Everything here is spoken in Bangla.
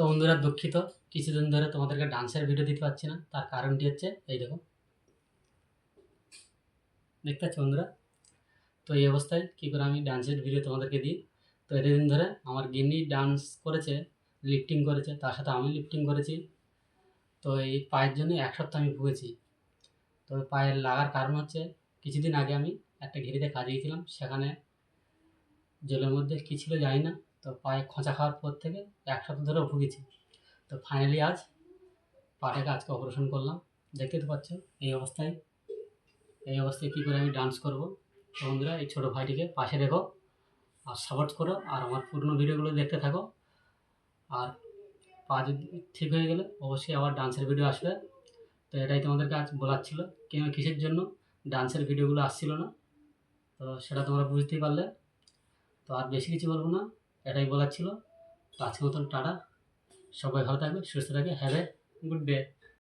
তো বন্ধুরা দুঃখিত, কিছুদিন ধরে তোমাদেরকে ডান্সের ভিডিও দিতে পারছি না। তার কারণটি হচ্ছে এই দেখো, দেখতে পাচ্ছ বন্ধুরা। তো এই অবস্থায় কী করে আমি ডান্সের ভিডিও তোমাদেরকে দিই। তো এতদিন ধরে আমার গিন্নি ডান্স করেছে, লিফটিং করেছে, তার সাথে আমি লিফটিং করেছি। তো এই পায়ের জন্য এক সপ্তাহ আমি ভুগেছি। তো পায়ের লাগার কারণ হচ্ছে কিছুদিন আগে আমি একটা ঘেরিতে কাজে গিয়েছিলাম, সেখানে জলের মধ্যে কী ছিল জানি না, তো পায়ে খোঁচা খাওয়ার পর থেকে এক সপ্তাহ ধরে ভুগেছি। তো ফাইনালি পাটাকে আজকে অপারেশন করলাম। দেখতে তো পাচ্ছ এই অবস্থায় কী করে আমি ডান্স করব। তো বন্ধুরা এই ছোটো ভাইটিকে পাশে রেখো আর সাপোর্ট করো, আর আমার পুরনো ভিডিওগুলো দেখতে থাকো। আর পা যদি ঠিক হয়ে গেলে অবশ্যই আবার ডান্সের ভিডিও আসবে। তো এটাই তোমাদেরকে আজ বলার ছিল, কিসের জন্য ডান্সের ভিডিওগুলো আসছিল না। তো সেটা তোমরা বুঝতেই পারলে। তো আর বেশি কিছু বলবো না, এটাই বলার ছিল। তো আজকের মতন টাটা, সবাই ভালো থাকবে, সুস্থ থাকবে, হ্যাভ এ গুড ডে।